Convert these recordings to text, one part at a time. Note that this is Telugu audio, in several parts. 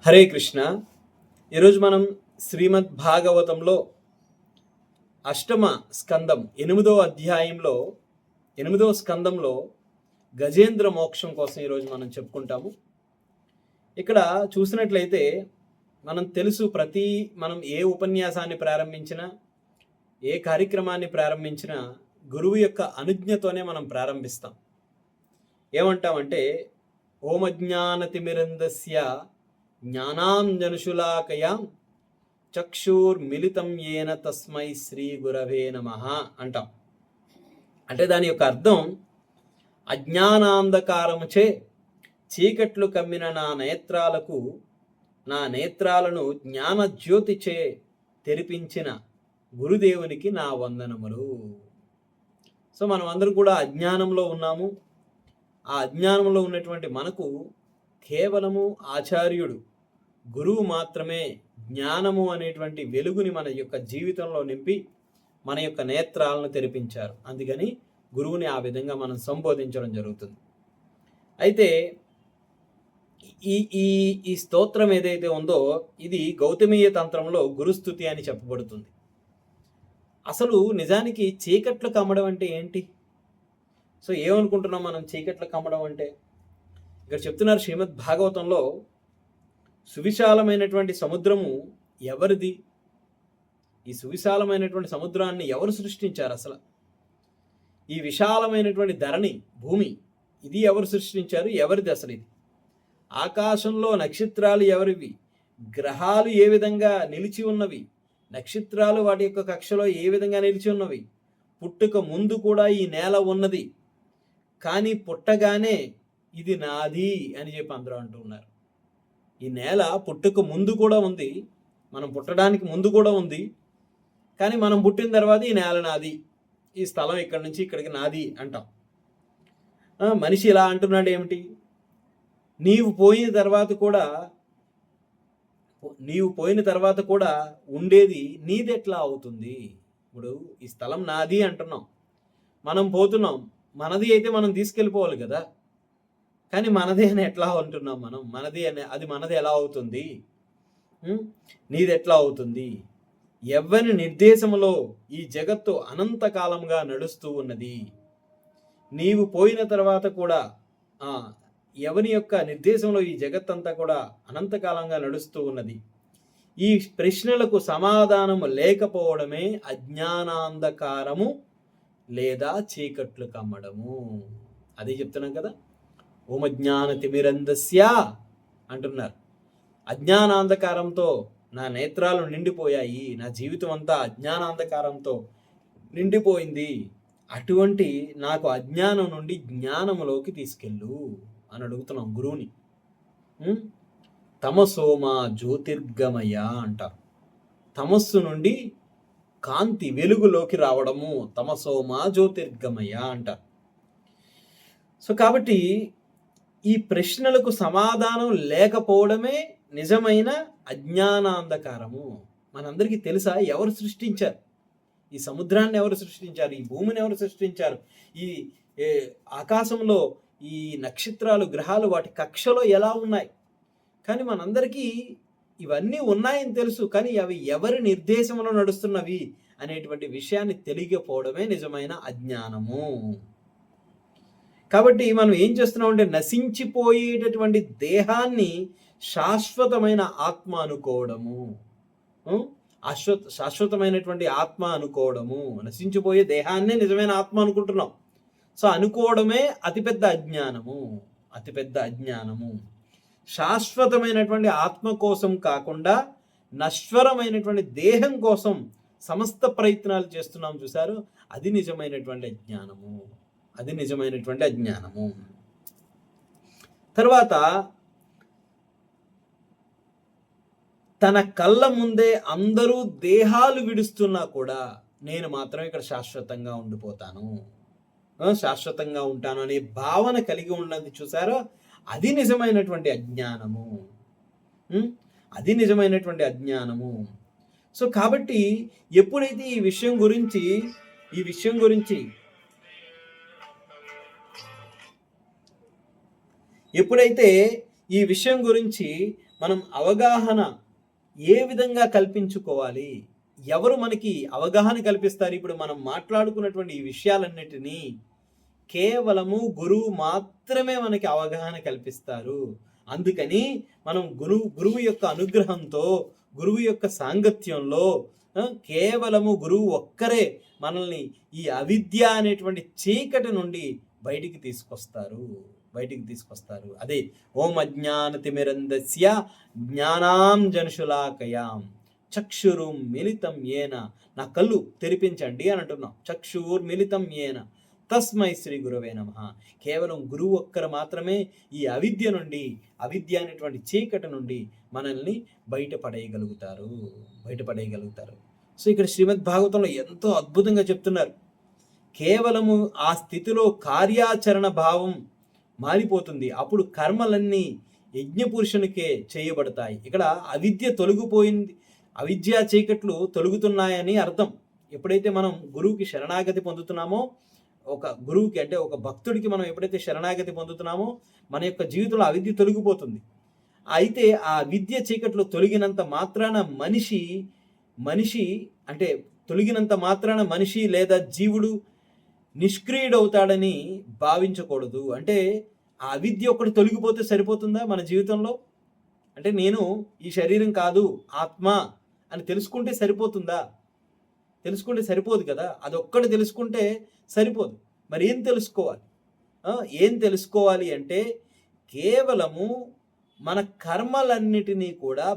హరే కృష్ణ. ఈరోజు మనం శ్రీమద్ భాగవతంలో అష్టమ స్కందం 8వ అధ్యాయంలో 8వ స్కందంలో గజేంద్ర మోక్షం కోసం ఈరోజు మనం చెప్పుకుంటాము. ఇక్కడ చూసినట్లయితే మనం మనం ఏ ఉపన్యాసాన్ని ప్రారంభించినా, ఏ కార్యక్రమాన్ని ప్రారంభించినా గురువు యొక్క అనుజ్ఞతోనే మనం ప్రారంభిస్తాం. ఏమంటామంటే ఓమజ్ఞానతిమిరంధస్య జ్ఞానాంజనుషులాకయాం చక్షుర్మిలితం ఏన తస్మై శ్రీ గురవే నమః అంటాం. అంటే దాని యొక్క అర్థం, అజ్ఞానాంధకారముచే చీకట్లు కమ్మిన నా నేత్రాలను జ్ఞాన జ్యోతిచే తెరిపించిన గురుదేవునికి నా వందనములు. సో మనం అందరం కూడా అజ్ఞానంలో ఉన్నాము. ఆ అజ్ఞానంలో ఉన్నటువంటి మనకు కేవలము ఆచార్యుడు, గురువు మాత్రమే జ్ఞానము అనేటువంటి వెలుగుని మన యొక్క జీవితంలో నింపి మన యొక్క నేత్రాలను తెరిపించారు. అందుకని గురువుని ఆ విధంగా మనం సంబోధించడం జరుగుతుంది. అయితే ఈ స్తోత్రం ఏదైతే ఉందో ఇది గౌతమీయ తంత్రంలో గురుస్తుతి అని చెప్పబడుతుంది. అసలు నిజానికి చీకట్లు కమ్మడం అంటే ఏంటి? సో ఏమనుకుంటున్నాం మనం చీకట్లు కమ్మడం అంటే? ఇక్కడ చెప్తున్నారు శ్రీమద్ భాగవతంలో, సువిశాలమైనటువంటి సముద్రము ఎవరిది? ఈ సువిశాలమైనటువంటి సముద్రాన్ని ఎవరు సృష్టించారు? అసలు ఈ విశాలమైనటువంటి ధరణి, భూమి, ఇది ఎవరు సృష్టించారు? ఎవరిది అసలు ఇది? ఆకాశంలో నక్షత్రాలు ఎవరివి? గ్రహాలు ఏ విధంగా నిలిచి ఉన్నవి? నక్షత్రాలు వాటి యొక్క కక్షలో ఏ విధంగా నిలిచి ఉన్నవి? పుట్టుక ముందు కూడా ఈ నేల ఉన్నది, కానీ పుట్టగానే ఇది నాది అని చెప్పి అందరూ అంటూ ఉన్నారు. ఈ నేల పుట్టుక ముందు కూడా ఉంది, మనం పుట్టడానికి ముందు కూడా ఉంది, కానీ మనం పుట్టిన తర్వాత ఈ నేల నాది, ఈ స్థలం ఇక్కడి నుంచి ఇక్కడికి నాది అంటాం. మనిషి ఇలా అంటున్నాడు ఏమిటి? నీవు పోయిన తర్వాత కూడా ఉండేది నీది ఎట్లా అవుతుంది? ఇప్పుడు ఈ స్థలం నాది అంటున్నాం, మనం పోతున్నాం, మనది అయితే మనం తీసుకెళ్ళిపోవాలి కదా, కానీ మనదే అని ఎట్లా అంటున్నాం మనం? అది మనది ఎలా అవుతుంది? నీది ఎట్లా అవుతుంది? ఎవ్వని నిర్దేశంలో ఈ జగత్తు అనంతకాలంగా నడుస్తూ ఉన్నది. నీవు పోయిన తర్వాత కూడా ఎవని యొక్క నిర్దేశంలో ఈ జగత్తంతా కూడా అనంతకాలంగా నడుస్తూ ఉన్నది. ఈ ప్రశ్నలకు సమాధానము లేకపోవడమే అజ్ఞానాంధకారము లేదా చీకట్లు కమ్మడము. అదే చెప్తున్నాం కదా, ఓమజ్ఞానతిమిరంధస్య అంటున్నారు. అజ్ఞానాంధకారంతో నా నేత్రాలు నిండిపోయాయి, నా జీవితం అంతా అజ్ఞానాంధకారంతో నిండిపోయింది. అటువంటి నాకు అజ్ఞానం నుండి జ్ఞానంలోకి తీసుకెళ్ళు అని అడుగుతున్నాం గురువుని. తమసోమా జ్యోతిర్గమయ అంటారు. తమస్సు నుండి కాంతి, వెలుగులోకి రావడము తమసోమా జ్యోతిర్గమయ అంటారు. సో కాబట్టి ఈ ప్రశ్నలకు సమాధానం లేకపోవడమే నిజమైన అజ్ఞానాంధకారము. మనందరికీ తెలుసా ఎవరు సృష్టించారు? ఈ సముద్రాన్ని ఎవరు సృష్టించారు? ఈ భూమిని ఎవరు సృష్టించారు? ఈ ఆకాశంలో ఈ నక్షత్రాలు, గ్రహాలు వాటి కక్షలో ఎలా ఉన్నాయి? కానీ మనందరికీ ఇవన్నీ ఉన్నాయని తెలుసు, కానీ అవి ఎవరి నిర్దేశంలో నడుస్తున్నవి అనేటువంటి విషయాన్ని తెలియకపోవడమే నిజమైన అజ్ఞానము. కాబట్టి మనం ఏం చేస్తున్నామంటే, నశించిపోయేటటువంటి దేహాన్ని శాశ్వతమైన ఆత్మ అనుకోవడము, శాశ్వతమైనటువంటి ఆత్మ అనుకోవడము, నశించిపోయే దేహాన్నే నిజమైన ఆత్మ అనుకుంటున్నాం. సో అనుకోవడమే అతిపెద్ద అజ్ఞానము. శాశ్వతమైనటువంటి ఆత్మ కోసం కాకుండా నశ్వరమైనటువంటి దేహం కోసం సమస్త ప్రయత్నాలు చేస్తున్నాం చూసారు, అది నిజమైనటువంటి అజ్ఞానము. తర్వాత తన కళ్ళ ముందే అందరూ దేహాలు విడుస్తున్నా కూడా నేను మాత్రం ఇక్కడ శాశ్వతంగా ఉండిపోతాను, శాశ్వతంగా ఉంటాను అనే భావన కలిగి ఉన్నది చూసారో, అది నిజమైనటువంటి అజ్ఞానము. సో కాబట్టి ఎప్పుడైతే ఈ విషయం గురించి ఎప్పుడైతే ఈ విషయం గురించి మనం అవగాహన ఏ విధంగా కల్పించుకోవాలి, ఎవరు మనకి అవగాహన కల్పిస్తారు? ఇప్పుడు మనం మాట్లాడుకున్నటువంటి ఈ విషయాలన్నిటినీ కేవలము గురువు మాత్రమే మనకి అవగాహన కల్పిస్తారు. అందుకని మనం గురువు యొక్క అనుగ్రహంతో, గురువు యొక్క సాంగత్యంలో కేవలము గురువు ఒక్కరే మనల్ని ఈ అవిద్య అనేటువంటి చీకటి నుండి బయటికి తీసుకొస్తారు. అదే ఓం అజ్ఞానతిమిరంధస్య జ్ఞానాంజనశులాకయాం చక్షురుం మిలితం ఏన, నా కళ్ళు తెరిపించండి అని అంటున్నాం. చక్షుర్ మిలితం ఏన తస్మై శ్రీ గురవే నమః. కేవలం గురువు ఒక్కరు మాత్రమే ఈ అవిద్య అనేటువంటి చీకటి నుండి మనల్ని బయటపడేయగలుగుతారు. సో ఇక్కడ శ్రీమద్ భాగవతంలో ఎంతో అద్భుతంగా చెప్తున్నారు. కేవలము ఆ స్థితిలో కార్యాచరణ భావం మారిపోతుంది. అప్పుడు కర్మలన్నీ యజ్ఞపురుషునికే చేయబడతాయి. ఇక్కడ అవిద్య తొలగిపోయింది, అవిద్యా చీకట్లు తొలగుతున్నాయని అర్థం. ఎప్పుడైతే మనం గురువుకి శరణాగతి పొందుతున్నామో, ఒక గురువుకి అంటే ఒక భక్తుడికి మనం ఎప్పుడైతే శరణాగతి పొందుతున్నామో మన యొక్క జీవితంలో అవిద్య తొలగిపోతుంది. అయితే ఆ విద్య చీకట్లు తొలగినంత మాత్రాన మనిషి లేదా జీవుడు నిష్క్రియుడవుతాడని భావించకూడదు. అంటే ఆ అవిద్య ఒకటి తొలగిపోతే సరిపోతుందా మన జీవితంలో? అంటే నేను ఈ శరీరం కాదు, ఆత్మ అని తెలుసుకుంటే సరిపోతుందా? తెలుసుకుంటే సరిపోదు కదా. అది ఒక్కటి తెలుసుకుంటే సరిపోదు. మరి ఏం తెలుసుకోవాలి అంటే కేవలము మన కర్మలన్నిటినీ కూడా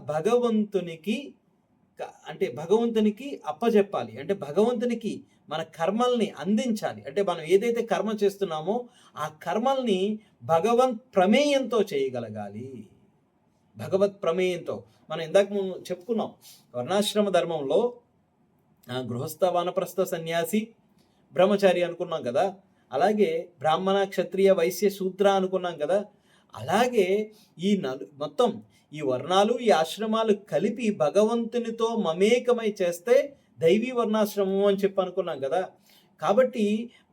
భగవంతునికి అప్పచెప్పాలి. అంటే భగవంతునికి మన కర్మల్ని అందించాలి. అంటే మనం ఏదైతే కర్మ చేస్తున్నామో ఆ కర్మల్ని భగవత్ ప్రమేయంతో చేయగలగాలి. భగవత్ ప్రమేయంతో మనం ఇందాక చెప్పుకున్నాం, వర్ణాశ్రమ ధర్మంలో గృహస్థ, వానప్రస్థ, సన్యాసి, బ్రహ్మచారి అనుకున్నాం కదా. అలాగే బ్రాహ్మణ, క్షత్రియ, వైశ్య, శూద్ర అనుకున్నాం కదా. అలాగే మొత్తం ఈ వర్ణాలు, ఈ ఆశ్రమాలు కలిపి భగవంతునితో మమేకమై చేస్తే దైవీ వర్ణాశ్రమం అని చెప్పి అనుకున్నాం కదా. కాబట్టి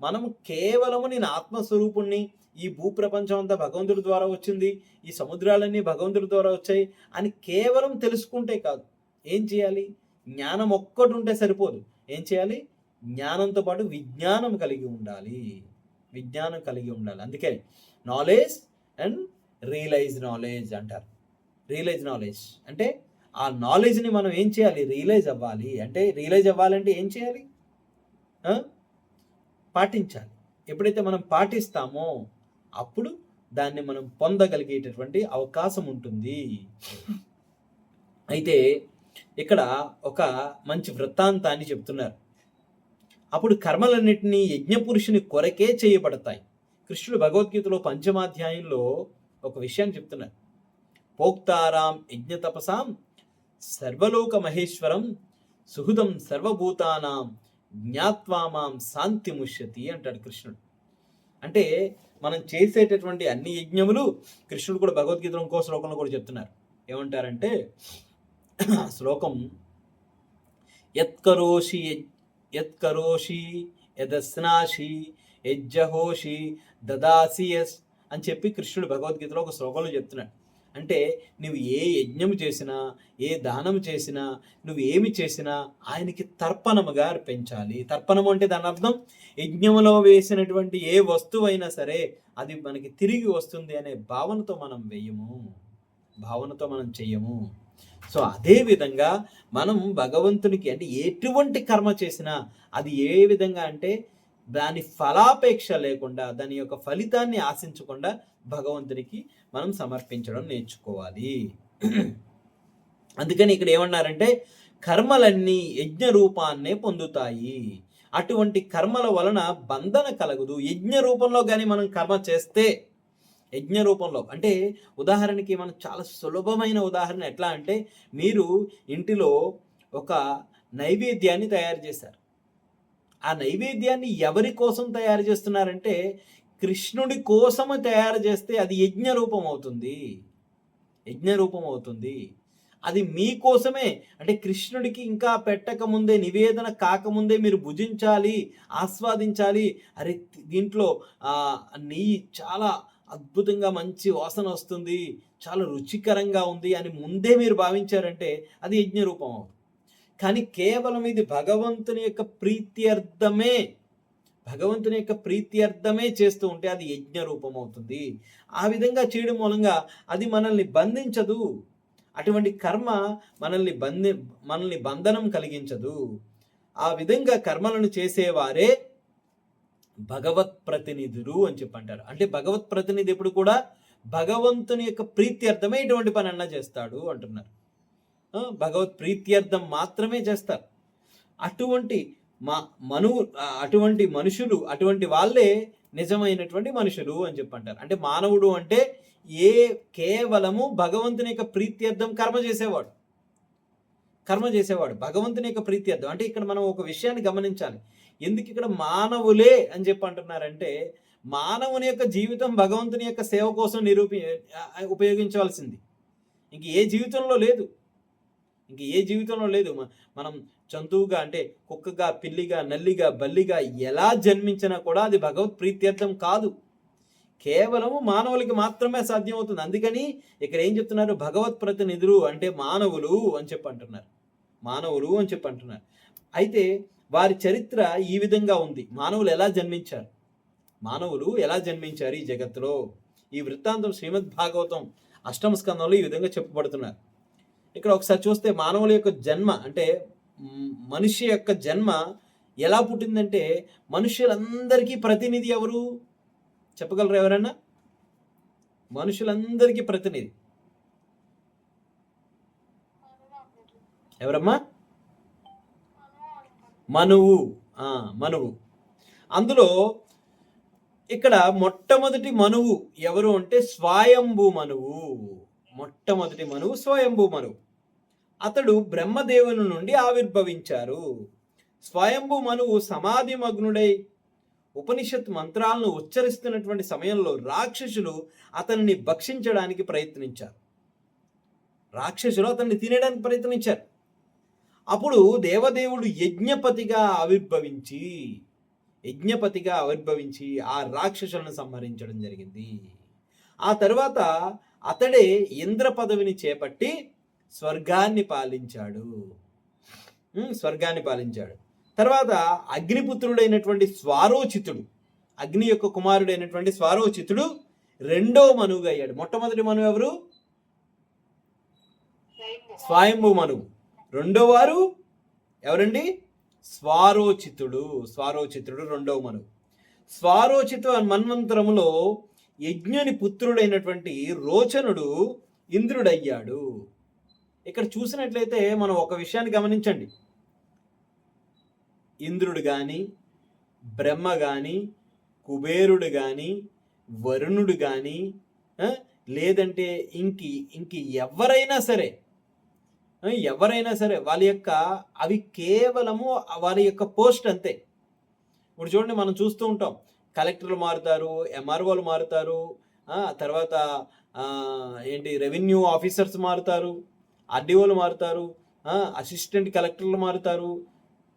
మనం కేవలము నేను ఆత్మస్వరూపుణ్ణి, ఈ భూప్రపంచం అంతా భగవంతుడి ద్వారా వచ్చింది, ఈ సముద్రాలన్నీ భగవంతుడి ద్వారా వచ్చాయి అని కేవలం తెలుసుకుంటే కాదు. ఏం చేయాలి? జ్ఞానం ఒక్కటి ఉంటే సరిపోదు. ఏం చేయాలి? జ్ఞానంతో పాటు విజ్ఞానం కలిగి ఉండాలి. అందుకే నాలెడ్జ్ అండ్ రియలైజ్ నాలెడ్జ్ అంటారు. రియలైజ్ నాలెడ్జ్ అంటే ఆ నాలెడ్జ్ని మనం ఏం చేయాలి? రియలైజ్ అవ్వాలి. అంటే రియలైజ్ అవ్వాలంటే ఏం చేయాలి? పాటించాలి. ఎప్పుడైతే మనం పాటిస్తామో అప్పుడు దాన్ని మనం పొందగలిగేటటువంటి అవకాశం ఉంటుంది. అయితే ఇక్కడ ఒక మంచి వృత్తాంతాన్ని చెప్తున్నారు. అప్పుడు కర్మలన్నింటినీ యజ్ఞపురుషుని కొరకే చేయబడతాయి. కృష్ణుడు భగవద్గీతలో 5వ అధ్యాయంలో ఒక విషయాన్ని చెప్తున్నారు. పోక్తారాం యజ్ఞతపసాం సర్వలోక మహేశ్వరం సుహృదం సర్వభూతానాం జ్ఞాత్వా మాం శాంతి ముష్యతి అంటాడు కృష్ణుడు. అంటే మనం చేసేటటువంటి అన్ని యజ్ఞములు, కృష్ణుడు కూడా భగవద్గీతలో ఇంకో శ్లోకంలో కూడా చెప్తున్నారు. ఏమంటారంటే శ్లోకం, యత్కరోషి యదస్నాషి యజ్జహోషి దదాసి యస్ అని చెప్పి కృష్ణుడు భగవద్గీతలో ఒక శ్లోకంలో చెప్తున్నాడు. అంటే నువ్వు ఏ యజ్ఞం చేసినా, ఏ దానం చేసినా, నువ్వు ఏమి చేసినా ఆయనకి తర్పణముగా అర్పించాలి. తర్పణము అంటే దాని అర్థం యజ్ఞంలో వేసినటువంటి ఏ వస్తువైనా సరే అది మనకి తిరిగి వస్తుంది అనే భావనతో మనం చెయ్యము. సో అదే విధంగా మనం భగవంతునికి అంటే ఎటువంటి కర్మ చేసినా అది ఏ విధంగా అంటే దాని ఫలాపేక్ష లేకుండా, దాని యొక్క ఫలితాన్ని ఆశించకుండా భగవంతునికి మనం సమర్పించడం నేర్చుకోవాలి. అందుకని ఇక్కడ ఏమన్నారంటే కర్మలన్నీ యజ్ఞ రూపాన్నే పొందుతాయి. అటువంటి కర్మల వలన బంధన కలగదు. యజ్ఞ రూపంలో కానీ మనం కర్మ చేస్తే, యజ్ఞ రూపంలో అంటే ఉదాహరణకి మనం చాలా సులభమైన ఉదాహరణ ఎట్లా అంటే, మీరు ఇంటిలో ఒక నైవేద్యాన్ని తయారు చేశారు. ఆ నైవేద్యాన్ని ఎవరి కోసం తయారు చేస్తున్నారంటే కృష్ణుడి కోసము తయారు చేస్తే అది యజ్ఞ రూపం అవుతుంది. అది మీకోసమే, అంటే కృష్ణుడికి ఇంకా పెట్టకముందే, నివేదన కాకముందే మీరు భుజించాలి, ఆస్వాదించాలి. అరే దీంట్లో నెయ్యి చాలా అద్భుతంగా మంచి వాసన వస్తుంది, చాలా రుచికరంగా ఉంది అని ముందే మీరు భావించారంటే అది యజ్ఞ రూపం అవుతుంది. కానీ కేవలం ఇది భగవంతుని యొక్క ప్రీత్యర్థమే చేస్తూ ఉంటే అది యజ్ఞ రూపం అవుతుంది. ఆ విధంగా చేయడం మూలంగా అది మనల్ని బంధించదు. అటువంటి కర్మ మనల్ని బంధనం కలిగించదు. ఆ విధంగా కర్మలను చేసేవారే భగవత్ ప్రతినిధులు అని చెప్పంటారు. అంటే భగవత్ ప్రతినిధి ఎప్పుడు కూడా భగవంతుని యొక్క ప్రీత్యర్థమే ఇటువంటి పని అన్నా చేస్తాడు అంటున్నారు. భగవత్ ప్రీత్యర్థం మాత్రమే చేస్తారు. అటువంటి అటువంటి మనుషులు, అటువంటి వాళ్ళే నిజమైనటువంటి మనుషులు అని చెప్పంటారు. అంటే మానవుడు అంటే కేవలము భగవంతుని యొక్క ప్రీత్యర్థం కర్మ చేసేవాడు భగవంతుని యొక్క ప్రీత్యర్థం. అంటే ఇక్కడ మనం ఒక విషయాన్ని గమనించాలి. ఎందుకు ఇక్కడ మానవులే అని చెప్పి అంటున్నారంటే, మానవుని యొక్క జీవితం భగవంతుని యొక్క సేవ కోసం ఉపయోగించవలసింది. ఇంక ఏ జీవితంలో లేదు. మనం జంతువుగా అంటే కుక్కగా, పిల్లిగా, నల్లిగా, బల్లిగా ఎలా జన్మించినా కూడా అది భగవత్ ప్రీత్యర్థం కాదు. కేవలము మానవులకి మాత్రమే సాధ్యం అవుతుంది. అందుకని ఇక్కడ ఏం చెప్తున్నారు? భగవత్ ప్రతినిధులు అంటే మానవులు అని చెప్పి అంటున్నారు. అయితే వారి చరిత్ర ఈ విధంగా ఉంది. మానవులు ఎలా జన్మించారు ఈ జగత్తులో? ఈ వృత్తాంతం శ్రీమద్ భాగవతం 8వ స్కందంలో ఈ విధంగా చెప్పబడుతున్నారు. ఇక్కడ ఒకసారి చూస్తే మానవుల యొక్క జన్మ అంటే మనిషి యొక్క జన్మ ఎలా పుట్టిందంటే, మనుషులందరికీ ప్రతినిధి ఎవరు చెప్పగలరు? ఎవరన్నా? మనుషులందరికీ ప్రతినిధి ఎవరమ్మా? మనువు. అందులో ఇక్కడ మొట్టమొదటి మనువు ఎవరు అంటే స్వయంభూ మనువు. అతడు బ్రహ్మదేవుని నుండి ఆవిర్భవించారు. స్వయంభూ మనువు సమాధి మగ్నుడై ఉపనిషత్ మంత్రాలను ఉచ్చరిస్తున్నటువంటి సమయంలో రాక్షసులు అతన్ని భక్షించడానికి ప్రయత్నించారు. అతన్ని తినేయడానికి ప్రయత్నించారు. అప్పుడు దేవదేవుడు యజ్ఞపతిగా ఆవిర్భవించి ఆ రాక్షసులను సంహరించడం జరిగింది. ఆ తర్వాత అతడే ఇంద్ర పదవిని చేపట్టి స్వర్గాన్ని పాలించాడు. తర్వాత అగ్నిపుత్రుడైనటువంటి స్వారోచితుడు, అగ్ని యొక్క కుమారుడైనటువంటి స్వారోచితుడు రెండో మనువుగా అయ్యాడు. మొట్టమొదటి మనువు ఎవరు? స్వయంభూ మనువు. రెండో వారు ఎవరండి? స్వారోచితుడు రెండవ మనువు. స్వారోచిత మన్వంతరములో యజ్ఞుని పుత్రుడైనటువంటి రోచనుడు ఇంద్రుడయ్యాడు. ఇక్కడ చూసినట్లయితే మనం ఒక విషయాన్ని గమనించండి. ఇంద్రుడు కానీ, బ్రహ్మ కానీ, కుబేరుడు కానీ, వరుణుడు కానీ, లేదంటే ఎవరైనా సరే అవి కేవలము వారి యొక్క పోస్ట్ అంతే. ఇప్పుడు చూడండి, మనం చూస్తూ ఉంటాం, కలెక్టర్లు మారుతారు, ఎంఆర్ఓలు మారుతారు, తర్వాత రెవెన్యూ ఆఫీసర్స్ మారుతారు, ఆర్డీఓలు మారుతారు, అసిస్టెంట్ కలెక్టర్లు మారుతారు.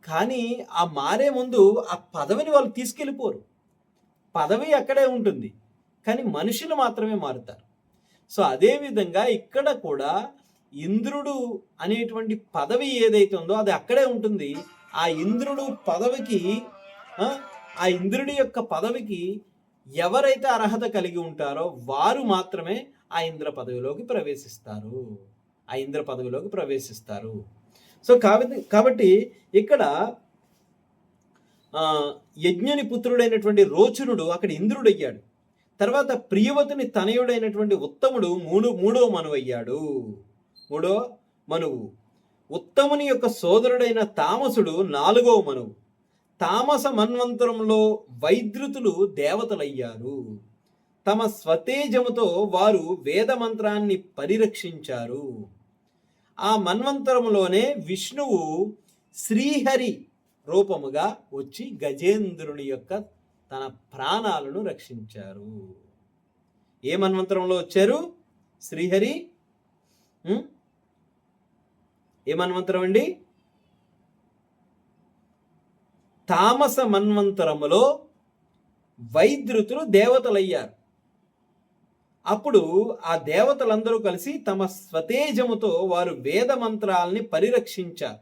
కానీ ఆ మారే ముందు ఆ పదవిని వాళ్ళు తీసుకెళ్ళిపోరు. పదవి అక్కడే ఉంటుంది, కానీ మనుషులు మాత్రమే మారుతారు. సో అదేవిధంగా ఇక్కడ కూడా ఇంద్రుడు అనేటువంటి పదవి ఏదైతే ఉందో అది అక్కడే ఉంటుంది. ఆ ఇంద్రుడి యొక్క పదవికి ఎవరైతే అర్హత కలిగి ఉంటారో వారు మాత్రమే ఆ ఇంద్ర పదవిలోకి ప్రవేశిస్తారు. సో కాబట్టి ఇక్కడ యజ్ఞుని పుత్రుడైనటువంటి రోచనుడు అక్కడ ఇంద్రుడు అయ్యాడు. తర్వాత ప్రియవతుని తనయుడైనటువంటి ఉత్తముడు మూడో మనువు. ఉత్తముని యొక్క సోదరుడైన తామసుడు 4వ మనువు. తామస మన్వంతరంలో వైద్యుతులు దేవతలయ్యారు. తమ స్వతేజముతో వారు వేద మంత్రాన్ని పరిరక్షించారు. ఆ మన్వంతరములోనే విష్ణువు శ్రీహరి రూపముగా వచ్చి గజేంద్రుని యొక్క తన ప్రాణాలను రక్షించారు. ఏ మన్వంతరంలో వచ్చారు? శ్రీహరి. ఏ మన్వంతరం అండి? తామస మన్వంతరములో వైద్యుతులు దేవతలయ్యారు. అప్పుడు ఆ దేవతలందరూ కలిసి తమ స్వతేజముతో వారు వేద మంత్రాల్ని పరిరక్షించారు.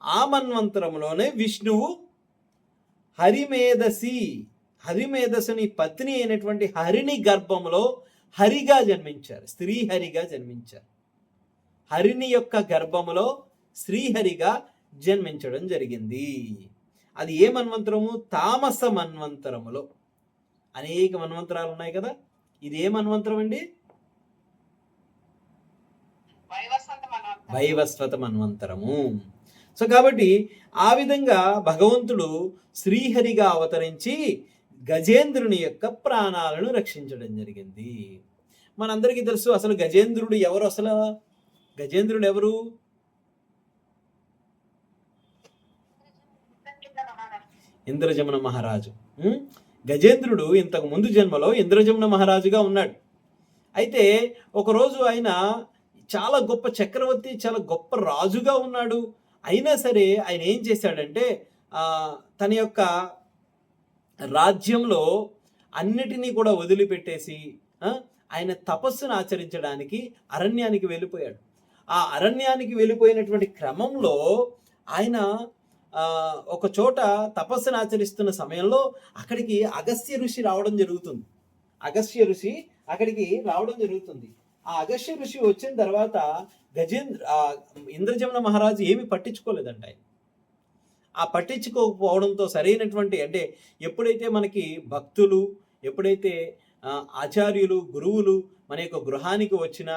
ఆ మన్వంతరంలోనే విష్ణువు హరిమేధసుని పత్ని అయినటువంటి హరిని గర్భంలో హరిగా జన్మించారు, శ్రీహరిగా జన్మించారు. హరిని యొక్క గర్భములో శ్రీహరిగా జన్మించడం జరిగింది. అది ఏ మన్వంతరము? తామస మన్వంతరములో. అనేక మన్వంతరాలు ఉన్నాయి కదా, ఇది ఏ మన్వంతరం అండి? వైవస్వత మన్వంతరము. సో కాబట్టి ఆ విధంగా భగవంతుడు శ్రీహరిగా అవతరించి గజేంద్రుని యొక్క ప్రాణాలను రక్షించడం జరిగింది. మనందరికీ తెలుసు అసలు గజేంద్రుడు ఎవరు? అసలు గజేంద్రుడు ఎవరు? ఇంద్రజమున మహారాజు. గజేంద్రుడు ఇంతకు ముందు జన్మలో ఇంద్రజమున మహారాజుగా ఉన్నాడు. అయితే ఒకరోజు ఆయన చాలా గొప్ప చక్రవర్తి, చాలా గొప్ప రాజుగా ఉన్నాడు. అయినా సరే ఆయన ఏం చేశాడంటే తన యొక్క రాజ్యంలో అన్నిటినీ కూడా వదిలిపెట్టేసి ఆయన తపస్సును ఆచరించడానికి అరణ్యానికి వెళ్ళిపోయాడు. ఆ అరణ్యానికి వెళ్ళిపోయినటువంటి క్రమంలో ఆయన ఒక చోట తపస్సును ఆచరిస్తున్న సమయంలో అక్కడికి అగస్త్య ఋషి రావడం జరుగుతుంది. ఆ అగస్త్య ఋషి వచ్చిన తర్వాత ఇంద్రజమున మహారాజు ఏమి పట్టించుకోలేదంట. ఆయన ఆ పట్టించుకోకపోవడంతో సరైనటువంటి, అంటే ఎప్పుడైతే మనకి భక్తులు, ఎప్పుడైతే ఆచార్యులు, గురువులు మన యొక్క గృహానికి వచ్చినా,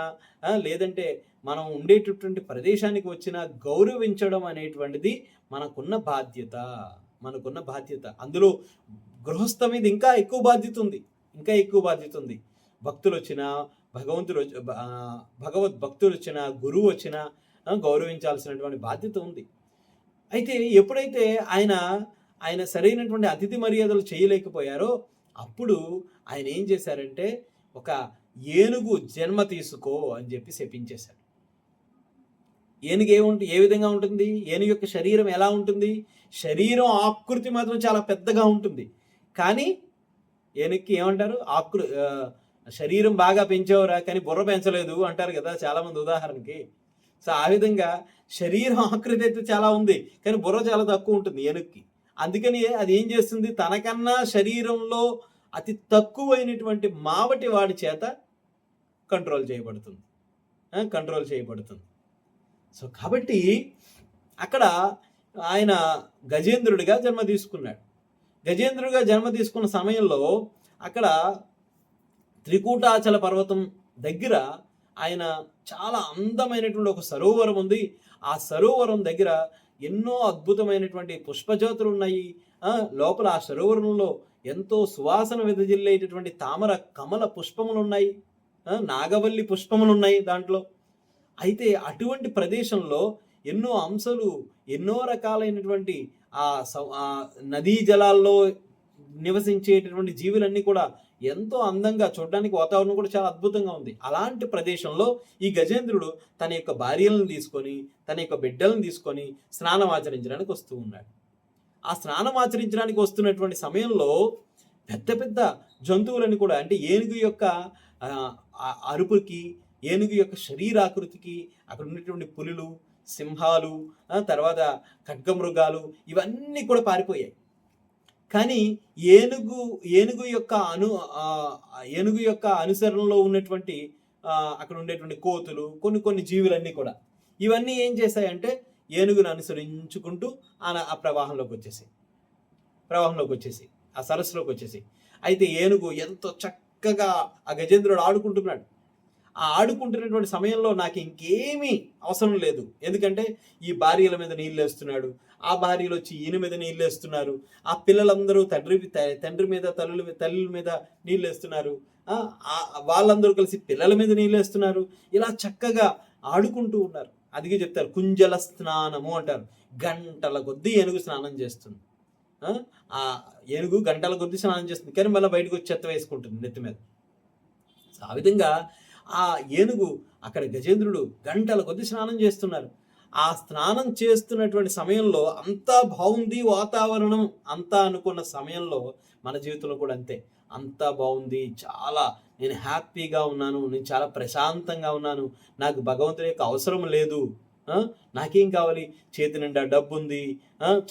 లేదంటే మనం ఉండేటటువంటి ప్రదేశానికి వచ్చినా గౌరవించడం అనేటువంటిది మనకున్న బాధ్యత. అందులో గృహస్థ మీద ఇంకా ఎక్కువ బాధ్యత ఉంది. భక్తులు వచ్చినా, భగవద్భక్తులు వచ్చినా, గురువు వచ్చినా గౌరవించాల్సినటువంటి బాధ్యత ఉంది. అయితే ఎప్పుడైతే ఆయన సరైనటువంటి అతిథి మర్యాదలు చేయలేకపోయారో అప్పుడు ఆయన ఏం చేశారంటే ఒక ఏనుగు జన్మ తీసుకో అని చెప్పి శపించేశాడు. ఏనుగు ఏ విధంగా ఉంటుంది? ఏనుగు యొక్క శరీరం ఎలా ఉంటుంది? శరీరం ఆకృతి మాత్రం చాలా పెద్దగా ఉంటుంది. కానీ ఏనుగుకి ఏమంటారు? శరీరం బాగా పెంచేవరా కానీ బుర్ర పెంచలేదు అంటారు కదా చాలామంది ఉదాహరణకి. సో ఆ విధంగా శరీరం ఆకృతి అయితే చాలా ఉంది, కానీ బుర్ర చాలా తక్కువ ఉంటుంది ఏనుగుకి. అందుకని అది ఏం చేస్తుంది? తనకన్నా శరీరంలో అతి తక్కువైనటువంటి మావటి వాడి చేత కంట్రోల్ చేయబడుతుంది. సో కాబట్టి అక్కడ ఆయన గజేంద్రుడిగా జన్మ తీసుకున్న సమయంలో అక్కడ త్రికూటాచల పర్వతం దగ్గర ఆయన చాలా అందమైనటువంటి ఒక సరోవరం ఉంది. ఆ సరోవరం దగ్గర ఎన్నో అద్భుతమైనటువంటి పుష్పజ్యోతులు ఉన్నాయి. లోపల ఆ సరోవరంలో ఎంతో సువాసన వెదజిల్లేటటువంటి తామర కమల పుష్పములు ఉన్నాయి, నాగవల్లి పుష్పములు ఉన్నాయి దాంట్లో. అయితే అటువంటి ప్రదేశంలో ఎన్నో అంశాలు, ఎన్నో రకాలైనటువంటి ఆ నదీ జలాల్లో నివసించేటటువంటి జీవులన్నీ కూడా ఎంతో అందంగా చూడడానికి వాతావరణం కూడా చాలా అద్భుతంగా ఉంది. అలాంటి ప్రదేశంలో ఈ గజేంద్రుడు తన యొక్క భార్యలను తీసుకొని, తన యొక్క బిడ్డలను తీసుకొని స్నానం ఆచరించడానికి వస్తూ ఉన్నాడు. ఆ స్నానం ఆచరించడానికి వస్తున్నటువంటి సమయంలో పెద్ద పెద్ద జంతువులని కూడా, అంటే ఏనుగు యొక్క అరుపుకి, ఏనుగు యొక్క శరీరాకృతికి అక్కడ ఉన్నటువంటి పులులు, సింహాలు, తర్వాత ఖడ్గమృగాలు ఇవన్నీ కూడా పారిపోయాయి. కానీ ఏనుగు యొక్క అనుసరణలో ఉన్నటువంటి అక్కడ ఉండేటువంటి కోతులు, కొన్ని జీవులన్నీ కూడా ఇవన్నీ ఏం చేశాయంటే ఏనుగును అనుసరించుకుంటూ ఆ ప్రవాహంలోకి వచ్చేసి ఆ సరస్సులోకి వచ్చేసి. అయితే ఏనుగు ఎంతో చక్కగా ఆ గజేంద్రుడు ఆడుకుంటున్నాడు. ఆ ఆడుకుంటున్నటువంటి సమయంలో నాకు ఇంకేమీ అవసరం లేదు, ఎందుకంటే ఈ భార్యల మీద నీళ్ళు వేస్తున్నాడు, ఆ భార్యలు వచ్చి ఈయన మీద నీళ్ళు వేస్తున్నారు, ఆ పిల్లలందరూ తండ్రి మీద తల్లుల మీద నీళ్ళు వేస్తున్నారు, వాళ్ళందరూ కలిసి పిల్లల మీద నీళ్ళు వేస్తున్నారు. ఇలా చక్కగా ఆడుకుంటూ ఉన్నారు. అందుకే చెప్తారు కుంజల స్నానము అంటారు. గంటల కొద్దీ ఏనుగు స్నానం చేస్తుంది. ఆ ఏనుగు గంటల కొద్దీ స్నానం చేస్తుంది, కానీ మళ్ళీ బయటకు వచ్చి చెత్త వేసుకుంటుంది నెత్తి మీద. ఆ విధంగా ఆ ఏనుగు అక్కడ గజేంద్రుడు గంటల కొద్దీ స్నానం చేస్తున్నారు. ఆ స్నానం చేస్తున్నటువంటి సమయంలో అంతా బాగుంది వాతావరణం అంతా అనుకున్న సమయంలో మన జీవితంలో కూడా అంతే. అంతా బాగుంది, చాలా నేను హ్యాపీగా ఉన్నాను, నేను చాలా ప్రశాంతంగా ఉన్నాను, నాకు భగవంతుని యొక్క అవసరం లేదు, నాకేం కావాలి, చేతి నిండా డబ్బు ఉంది,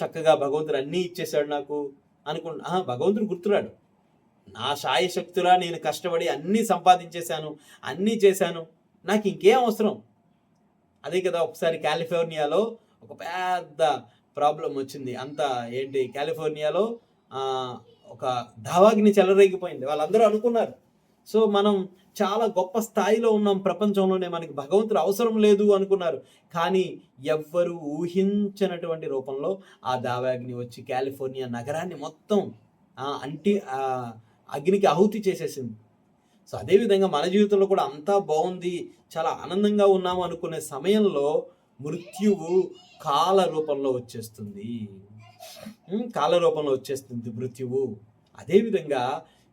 చక్కగా భగవంతుడు అన్నీ ఇచ్చేశాడు నాకు అనుకుంటా. భగవంతుడు గుర్తురాడు. నా శాయశక్తులా నేను కష్టపడి అన్నీ సంపాదించేశాను, అన్నీ చేశాను, నాకు ఇంకేం అవసరం. అదే కదా ఒకసారి కాలిఫోర్నియాలో ఒక పెద్ద ప్రాబ్లం వచ్చింది. అంతా ఏంటి, కాలిఫోర్నియాలో ఒక దావాగ్ని చెలరేగిపోయింది. వాళ్ళందరూ అనుకున్నారు, సో మనం చాలా గొప్ప స్థాయిలో ఉన్నాం ప్రపంచంలోనే, మనకి భగవంతుడు అవసరం లేదు అనుకున్నారు. కానీ ఎవ్వరూ ఊహించినటువంటి రూపంలో ఆ దావాగ్ని వచ్చి కాలిఫోర్నియా నగరాన్ని మొత్తం అగ్నికి ఆహుతి చేసేసింది. సో అదేవిధంగా మన జీవితంలో కూడా అంతా బాగుంది, చాలా ఆనందంగా ఉన్నాము అనుకునే సమయంలో మృత్యువు కాల రూపంలో వచ్చేస్తుంది. కాల రూపంలో వచ్చేస్తుంది మృత్యువు. అదేవిధంగా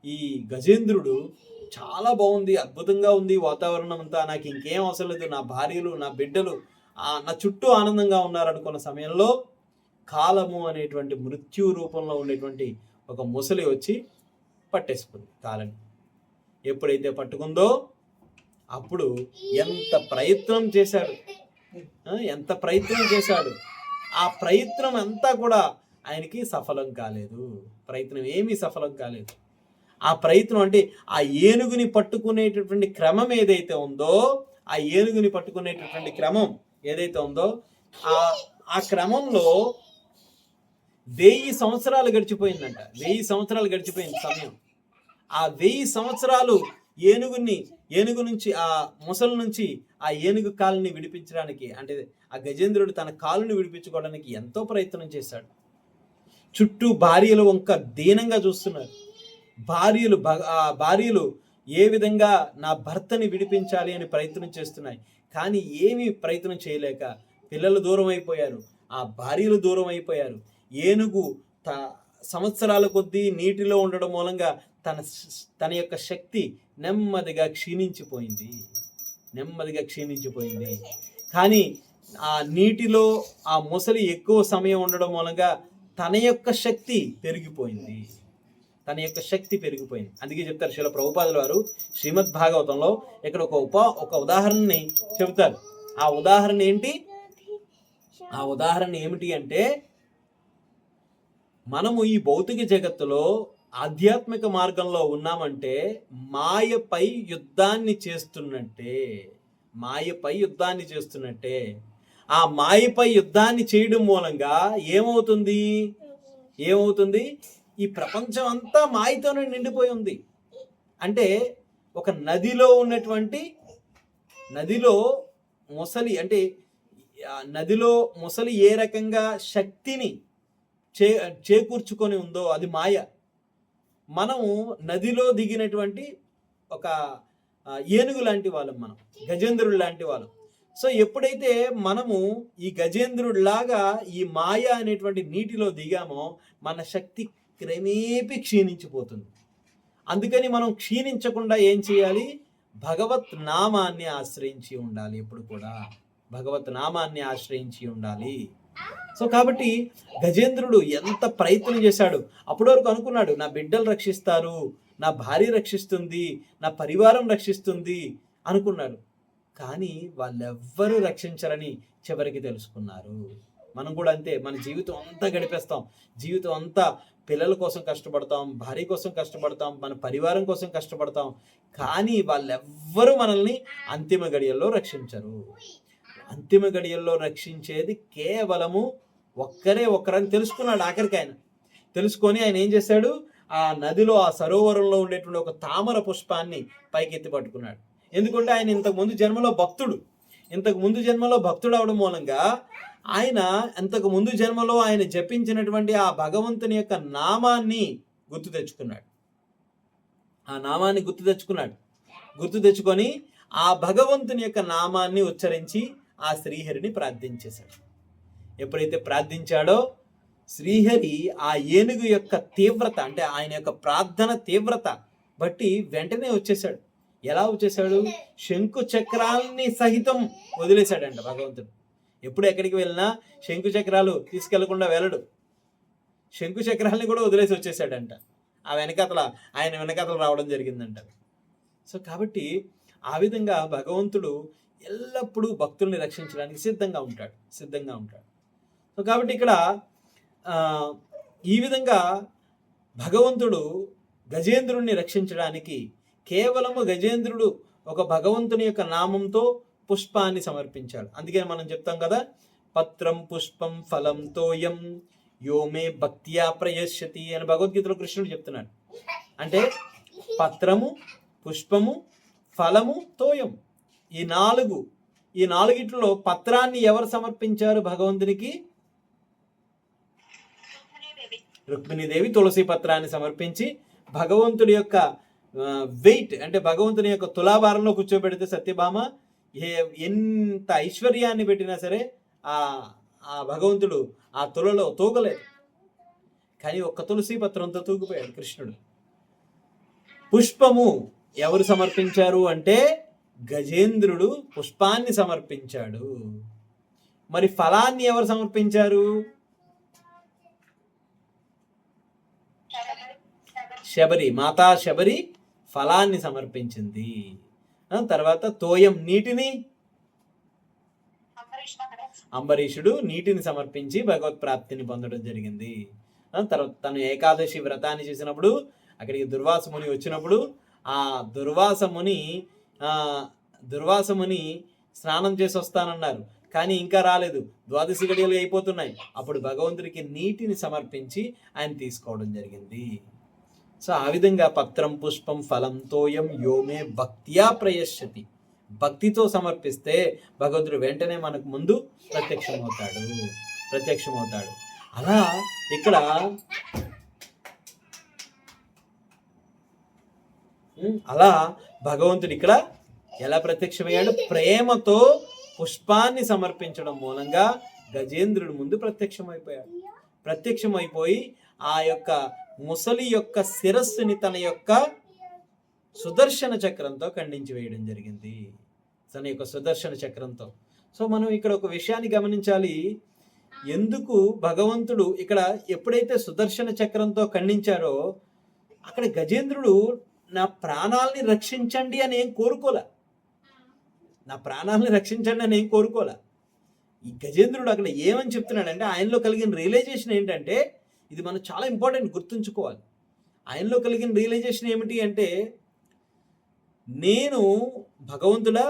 ఈ గజేంద్రుడు చాలా బాగుంది, అద్భుతంగా ఉంది వాతావరణం అంతా, నాకు ఇంకేం అవసరం లేదు, నా భార్యలు, నా బిడ్డలు, నా చుట్టూ ఆనందంగా ఉన్నారు అనుకున్న సమయంలో కాలము అనేటువంటి మృత్యు రూపంలో ఉండేటువంటి ఒక ముసలి వచ్చి పట్టేసుకుంది కాలని. ఎప్పుడైతే పట్టుకుందో అప్పుడు ఎంత ప్రయత్నం చేశాడు, ఆ ప్రయత్నం అంతా కూడా ఆయనకి సఫలం కాలేదు. ప్రయత్నం ఏమీ సఫలం కాలేదు. ఆ ప్రయత్నం అంటే ఆ ఏనుగుని పట్టుకునేటటువంటి క్రమం ఏదైతే ఉందో, ఆ ఏనుగుని పట్టుకునేటటువంటి క్రమం ఏదైతే ఉందో, ఆ క్రమంలో 1000 సంవత్సరాలు గడిచిపోయిందంట. 1000 సంవత్సరాలు గడిచిపోయింది సమయం. ఆ 1000 సంవత్సరాలు ఏనుగు నుంచి, ఆ ముసలి నుంచి ఆ ఏనుగు కాలుని విడిపించడానికి, అంటే ఆ గజేంద్రుడు తన కాలుని విడిపించుకోవడానికి ఎంతో ప్రయత్నం చేశాడు. చుట్టూ భార్యలు వంక దీనంగా చూస్తున్నారు. భార్యలు ఏ విధంగా నా భర్తని విడిపించాలి అని ప్రయత్నం చేస్తున్నాయి, కానీ ఏమీ ప్రయత్నం చేయలేక పిల్లలు దూరం అయిపోయారు, ఆ భార్యలు దూరం అయిపోయారు. ఏనుగు సంవత్సరాల కొద్దీ నీటిలో ఉండడం మూలంగా తన యొక్క శక్తి నెమ్మదిగా క్షీణించిపోయింది. కానీ ఆ నీటిలో ఆ ముసలి ఎక్కువ సమయం ఉండడం మూలంగా తన యొక్క శక్తి పెరిగిపోయింది. అందుకే చెప్తారు శ్రీల ప్రభుపాదుల వారు శ్రీమద్ భాగవతంలో ఇక్కడ ఒక ఉదాహరణని చెబుతారు. ఆ ఉదాహరణ ఏమిటి అంటే, మనము ఈ భౌతిక జగత్తులో ఆధ్యాత్మిక మార్గంలో ఉన్నామంటే మాయపై యుద్ధాన్ని చేస్తున్నట్టే. ఆ మాయపై యుద్ధాన్ని చేయడం మూలంగా ఏమవుతుంది, ఈ ప్రపంచం అంతా మాయతోనే నిండిపోయి ఉంది. అంటే ఒక నదిలో ముసలి ఏ రకంగా శక్తిని చేకూర్చుకొని ఉందో అది మాయ. మనము నదిలో దిగినటువంటి ఒక ఏనుగు లాంటి వాళ్ళం, మనం గజేంద్రుడు లాంటి వాళ్ళం. సో ఎప్పుడైతే మనము ఈ గజేంద్రుడిలాగా ఈ మాయ అనేటువంటి నీటిలో దిగామో మన శక్తి క్రమేపీ క్షీణించిపోతుంది. అందుకని మనం క్షీణించకుండా ఏం చేయాలి, భగవత్ నామాన్ని ఆశ్రయించి ఉండాలి. ఎప్పుడు కూడా భగవత్ నామాన్ని ఆశ్రయించి ఉండాలి. సో కాబట్టి గజేంద్రుడు ఎంత ప్రయత్నం చేశాడు. అప్పటి వరకు అనుకున్నాడు, నా బిడ్డలు రక్షిస్తారు, నా భార్య రక్షిస్తుంది, నా పరివారం రక్షిస్తుంది అనుకున్నాడు. కానీ వాళ్ళెవ్వరూ రక్షించరని చివరికి తెలుసుకున్నారు. మనం కూడా అంతే, మన జీవితం అంతా గడిపేస్తాం, జీవితం అంతా పిల్లల కోసం కష్టపడతాం, భార్య కోసం కష్టపడతాం, మన పరివారం కోసం కష్టపడతాం, కానీ వాళ్ళెవ్వరూ మనల్ని అంతిమ గడియల్లో రక్షించరు. అంతిమ గడియల్లో రక్షించేది కేవలము ఒక్కరని తెలుసుకున్నాడు. ఆఖరికి ఆయన తెలుసుకొని ఆయన ఏం చేశాడు, ఆ నదిలో, ఆ సరోవరంలో ఉండేటువంటి ఒక తామర పుష్పాన్ని పైకెత్తి పట్టుకున్నాడు. ఎందుకంటే ఆయన ఇంతకు ముందు జన్మలో భక్తుడు అవడం మూలంగా ఆయన ఇంతకు ముందు జన్మలో ఆయన జపించినటువంటి ఆ భగవంతుని యొక్క నామాన్ని గుర్తు తెచ్చుకొని ఆ భగవంతుని యొక్క నామాన్ని ఉచ్చరించి ఆ శ్రీహరిని ప్రార్థించేశాడు. ఎప్పుడైతే ప్రార్థించాడో శ్రీహరి ఆ ఏనుగు యొక్క తీవ్రత, అంటే ఆయన యొక్క ప్రార్థన తీవ్రత బట్టి వెంటనే వచ్చేసాడు. ఎలా వచ్చేసాడు, శంకు చక్రాల్ని సహితం వదిలేశాడంట భగవంతుడు. ఎప్పుడు ఎక్కడికి వెళ్ళినా శంకు చక్రాలు తీసుకెళ్లకుండా వెళ్ళడు, శంకు చక్రాలని కూడా వదిలేసి వచ్చేసాడంట. ఆయన వెనకాతలు రావడం జరిగిందంట. సో కాబట్టి ఆ విధంగా భగవంతుడు ఎల్లప్పుడూ భక్తుల్ని రక్షించడానికి సిద్ధంగా ఉంటాడు. సో కాబట్టి ఇక్కడ ఈ విధంగా భగవంతుడు గజేంద్రుణ్ణి రక్షించడానికి కేవలము గజేంద్రుడు ఒక భగవంతుని యొక్క నామంతో పుష్పాన్ని సమర్పించాడు. అందుకని మనం చెప్తాం కదా, పత్రం పుష్పం ఫలం తోయం యోమే భక్త్యా ప్రయశ్యతి అని భగవద్గీతలో కృష్ణుడు చెప్తున్నాడు. అంటే పత్రము, పుష్పము, ఫలము, తోయం, ఈ నాలుగిట్లో పత్రాన్ని ఎవరు సమర్పించారు భగవంతునికి? రుక్మిణీదేవి తులసి పత్రాన్ని సమర్పించి భగవంతుడి యొక్క వెయిట్, అంటే భగవంతుని యొక్క తులాభారంలో కూర్చోబెడితే సత్యభామ ఎంత ఐశ్వర్యాన్ని పెట్టినా సరే ఆ భగవంతుడు ఆ తులలో తూగలేదు. కానీ ఒక్క తులసి పత్రంతో తూగిపోయాడు కృష్ణుడు. పుష్పము ఎవరు సమర్పించారు అంటే గజేంద్రుడు పుష్పాన్ని సమర్పించాడు. మరి ఫలాన్ని ఎవరు సమర్పించారు? మాతా శబరి ఫలాన్ని సమర్పించింది. తర్వాత తోయం నీటిని అంబరీషుడు నీటిని సమర్పించి భగవత్ ప్రాప్తిని పొందడం జరిగింది. తర్వాత తను ఏకాదశి వ్రతాన్ని చేసినప్పుడు అక్కడికి దుర్వాస ముని వచ్చినప్పుడు ఆ దుర్వాస ముని స్నానం చేసి వస్తానన్నారు, కానీ ఇంకా రాలేదు, ద్వాదశి గడియలు అయిపోతున్నాయి. అప్పుడు భగవంతుడికి నీటిని సమర్పించి ఆయన తీసుకోవడం జరిగింది. సో ఆ విధంగా పత్రం పుష్పం ఫలం తోయం యోమే భక్త్యా ప్రయశ్యతి, భక్తితో సమర్పిస్తే భగవంతుడు వెంటనే మనకు ముందు ప్రత్యక్షమవుతాడు. అలా భగవంతుడు ఇక్కడ ఎలా ప్రత్యక్షమయ్యాడు? ప్రేమతో పుష్పాన్ని సమర్పించడం మూలంగా గజేంద్రుడి ముందు ప్రత్యక్షమైపోయి ఆ యొక్క ముసలి యొక్క శిరస్సుని తన యొక్క సుదర్శన చక్రంతో ఖండించి వేయడం జరిగింది. తన యొక్క సుదర్శన చక్రంతో. సో మనం ఇక్కడ ఒక విషయాన్ని గమనించాలి. ఎందుకు భగవంతుడు ఇక్కడ ఎప్పుడైతే సుదర్శన చక్రంతో ఖండించారో అక్కడ గజేంద్రుడు నా ప్రాణాలని రక్షించండి అని ఏం కోరుకోలే. ఈ గజేంద్రుడు అక్కడ ఏమని చెప్తున్నాడంటే, ఆయనలో కలిగిన రియలైజేషన్ ఏంటంటే, ఇది మనం చాలా ఇంపార్టెంట్ గుర్తుంచుకోవాలి. ఆయనలో కలిగిన రియలైజేషన్ ఏమిటి అంటే, నేను భగవంతుడా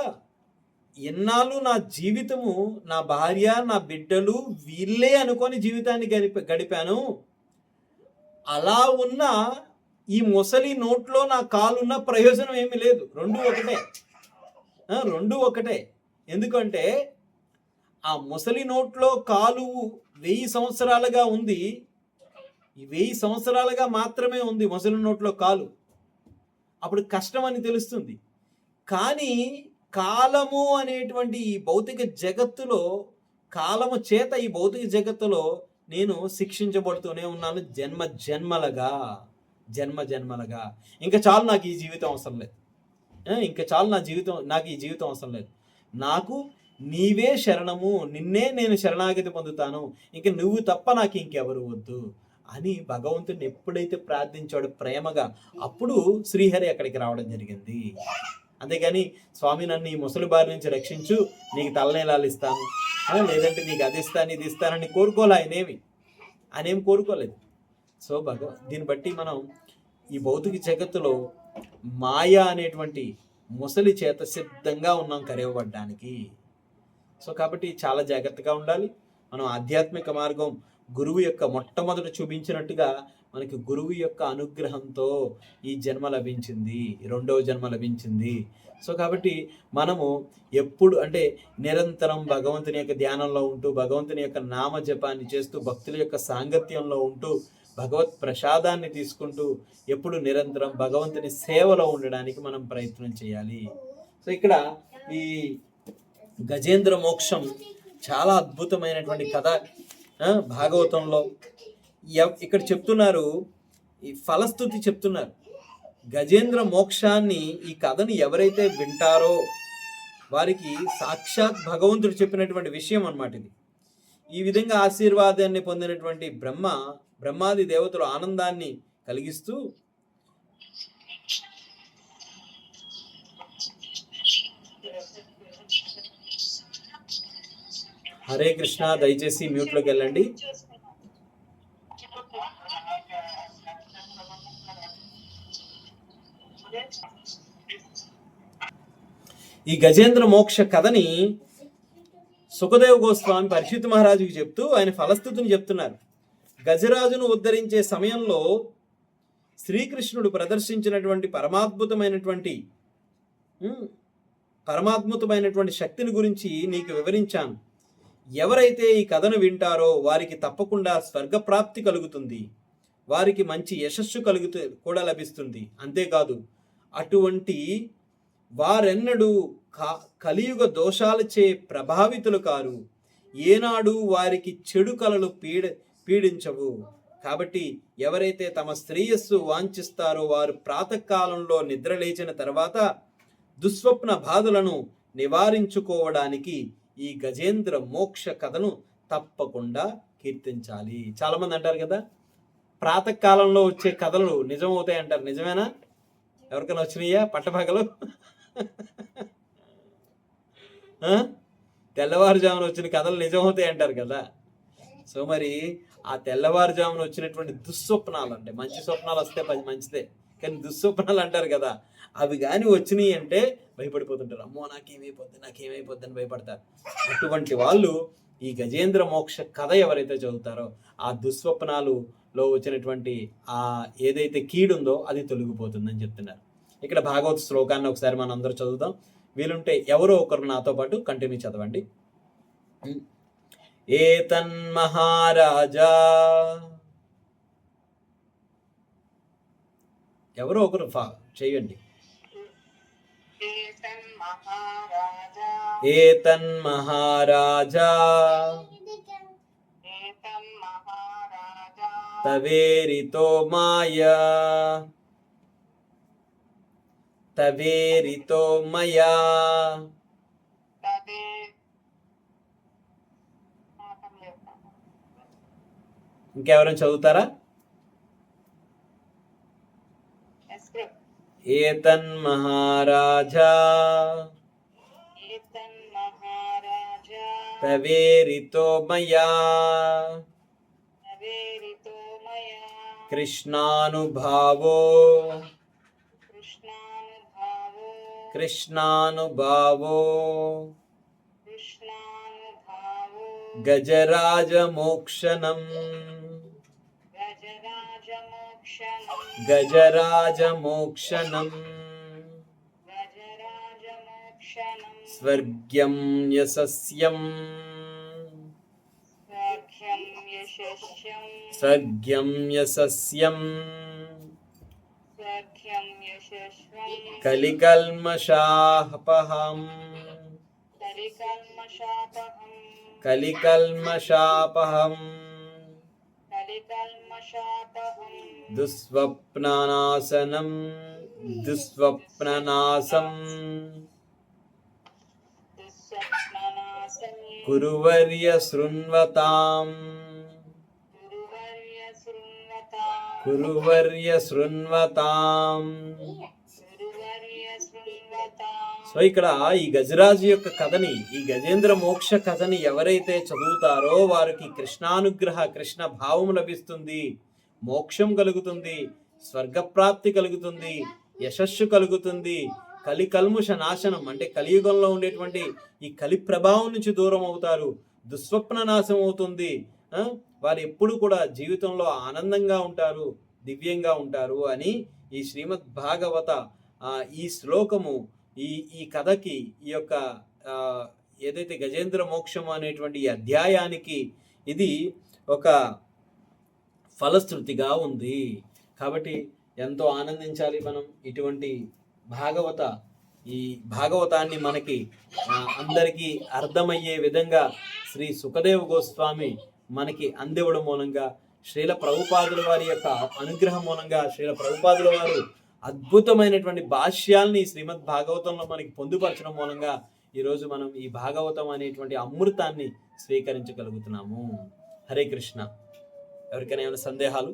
ఎన్నాళ్ళు నా జీవితము నా భార్య నా బిడ్డలు వీళ్ళే అనుకొని జీవితాన్ని గడిపాను. అలా ఉన్న ఈ ముసలి నోట్లో నా కాలున్న ప్రయోజనం ఏమీ లేదు. రెండు ఒకటే. ఎందుకంటే ఆ ముసలి నోట్లో కాలు 1000 సంవత్సరాలుగా ఉంది. ఈ 1000 సంవత్సరాలుగా మాత్రమే ఉంది ముసలి నోట్లో కాలు. అప్పుడు కష్టం అని తెలుస్తుంది. కానీ కాలము అనేటువంటి ఈ భౌతిక జగత్తులో, కాలము చేత ఈ భౌతిక జగత్తులో నేను శిక్షించబడుతూనే ఉన్నాను జన్మ జన్మలుగా. ఇంకా చాలు నాకు ఈ జీవితం అవసరం లేదు. నాకు ఈ జీవితం అవసరం లేదు. నాకు నీవే శరణము, నిన్నే నేను శరణాగతి పొందుతాను, ఇంక నువ్వు తప్ప నాకు ఇంకెవరు వద్దు అని భగవంతుడిని ఎప్పుడైతే ప్రార్థించాడో ప్రేమగా, అప్పుడు శ్రీహరి అక్కడికి రావడం జరిగింది. అంతేగాని స్వామి నన్ను ఈ ముసలి బారి నుంచి రక్షించు, నీకు తలనేలాలు ఇస్తాను, లేదంటే నీకు అది ఇస్తాను ఇది ఇస్తానని కోరుకోలే. ఆయనేం కోరుకోలేదు. సో దీన్ని బట్టి మనం ఈ భౌతిక జగత్తులో మాయ అనేటువంటి ముసలి చేత సిద్ధంగా ఉన్నాం కరివబడ్డానికి. సో కాబట్టి చాలా జాగ్రత్తగా ఉండాలి. మనం ఆధ్యాత్మిక మార్గం గురువు యొక్క మొట్టమొదట చూపించినట్టుగా మనకి గురువు యొక్క అనుగ్రహంతో ఈ జన్మ లభించింది, రెండవ జన్మ లభించింది. సో కాబట్టి మనము ఎప్పుడు అంటే నిరంతరం భగవంతుని యొక్క ధ్యానంలో ఉంటూ, భగవంతుని యొక్క నామ జపాన్ని చేస్తూ, భక్తుల యొక్క సాంగత్యంలో ఉంటూ, భగవత్ ప్రసాదాన్ని తీసుకుంటూ ఎప్పుడు నిరంతరం భగవంతుని సేవలో ఉండడానికి మనం ప్రయత్నం చేయాలి. సో ఇక్కడ ఈ గజేంద్ర మోక్షం చాలా అద్భుతమైనటువంటి కథ భాగవతంలో. ఇక్కడ చెప్తున్నారు, ఈ ఫలస్థుతి చెప్తున్నారు. గజేంద్ర మోక్షాన్ని, ఈ కథను ఎవరైతే వింటారో వారికి సాక్షాత్ భగవంతుడు చెప్పినటువంటి విషయం అన్నమాట ఇది. ఈ విధంగా ఆశీర్వాదాన్ని పొందినటువంటి బ్రహ్మాది దేవతలు ఆనందాన్ని కలిగిస్తూ హరే కృష్ణ. దయచేసి మ్యూట్లోకి వెళ్ళండి. ఈ గజేంద్ర మోక్ష కథని సుఖదేవ్ గోస్వామి పరీక్షిత్ మహారాజుకి చెప్తూ ఆయన ఫలస్థుతిని చెప్తున్నారు. గజరాజును ఉద్ధరించే సమయంలో శ్రీకృష్ణుడు ప్రదర్శించినటువంటి పరమాద్భుతమైనటువంటి శక్తిని గురించి నీకు వివరించాను. ఎవరైతే ఈ కథను వింటారో వారికి తప్పకుండా స్వర్గప్రాప్తి కలుగుతుంది, వారికి మంచి యశస్సు కూడా లభిస్తుంది. అంతేకాదు అటువంటి వారెన్నడూ కలియుగ దోషాలచే ప్రభావితులు కారు, ఏనాడు వారికి చెడు కలలు పీడించవు. కాబట్టి ఎవరైతే తమ శ్రేయస్సు వాంఛిస్తారో వారు ప్రాతకాలంలో నిద్రలేచిన తర్వాత దుస్వప్న బాధలను నివారించుకోవడానికి ఈ గజేంద్ర మోక్ష కథను తప్పకుండా కీర్తించాలి. చాలామంది అంటారు కదా, ప్రాతకాలంలో వచ్చే కథలు నిజమవుతాయి అంటారు. నిజమేనా? ఎవరికైనా వచ్చినాయా పట్టపగలు? తెల్లవారుజామున వచ్చిన కథలు నిజమవుతాయి అంటారు కదా. సో మరి ఆ తెల్లవారుజామున వచ్చినటువంటి దుస్వప్నాలు, అంటే మంచి స్వప్నాలు వస్తే మంచిదే, కానీ దుస్వప్నాలు అంటారు కదా, అవి కానీ వచ్చినాయి అంటే భయపడిపోతుంటారు. అమ్మో నాకేమైపోద్ది అని భయపడతారు. అటువంటి వాళ్ళు ఈ గజేంద్ర మోక్ష కథ ఎవరైతే చదువుతారో ఆ దుస్వప్నాలులో వచ్చినటువంటి ఆ ఏదైతే కీడుందో అది తొలగిపోతుందని చెప్తున్నారు. ఇక్కడ భాగవత శ్లోకాన్ని ఒకసారి మనం అందరూ చదువుదాం. వీలుంటే ఎవరో ఒకరు నాతో పాటు కంటిన్యూ చదవండి. ఏతన్ మహారాజా, ఎవరో ఒకరు చేయండి. ఏతన్ మహారాజా తవేరితో మాయా తవేరితో మయా. ఇంకెవరైనా చదువుతారా? ఏతన్ మహారాజా తవేరితో మయా కృష్ణానుభావో గజరాజమోక్షణం స్వర్గ్యం యశస్యం కలికల్మషాపహం దుస్వప్ననాశం కురువర్య శృణ్వతాం సో ఇక్కడ ఈ గజరాజు యొక్క కథని, ఈ గజేంద్ర మోక్ష కథని ఎవరైతే చదువుతారో వారికి కృష్ణానుగ్రహ, కృష్ణ భావం లభిస్తుంది, మోక్షం కలుగుతుంది, స్వర్గప్రాప్తి కలుగుతుంది, యశస్సు కలుగుతుంది, కలికల్ముష నాశనం అంటే కలియుగంలో ఉండేటువంటి ఈ కలి ప్రభావం నుంచి దూరం అవుతారు, దుస్వప్న నాశం అవుతుంది, వారు ఎప్పుడు కూడా జీవితంలో ఆనందంగా ఉంటారు, దివ్యంగా ఉంటారు అని ఈ శ్రీమద్ భాగవత ఈ శ్లోకము, ఈ కథకి, ఈ యొక్క ఏదైతే గజేంద్ర మోక్షం అనేటువంటి ఈ అధ్యాయానికి ఇది ఒక ఫలశ్రుతిగా ఉంది. కాబట్టి ఎంతో ఆనందించాలి మనం. ఇటువంటి ఈ భాగవతాన్ని మనకి అందరికీ అర్థమయ్యే విధంగా శ్రీ సుఖదేవ్ గోస్వామి మనకి అందివ్వడం మూలంగా, శ్రీల ప్రభుపాదుల వారి యొక్క అనుగ్రహం మూలంగా, శ్రీల ప్రభుపాదుల వారు అద్భుతమైనటువంటి భాష్యాల్ని శ్రీమద్ భాగవతంలో మనకి పొందుపరచడం మూలంగా ఈరోజు మనం ఈ భాగవతం అనేటువంటి అమృతాన్ని స్వీకరించగలుగుతున్నాము. హరే కృష్ణ. ఎవరికైనా ఏమైనా సందేహాలు?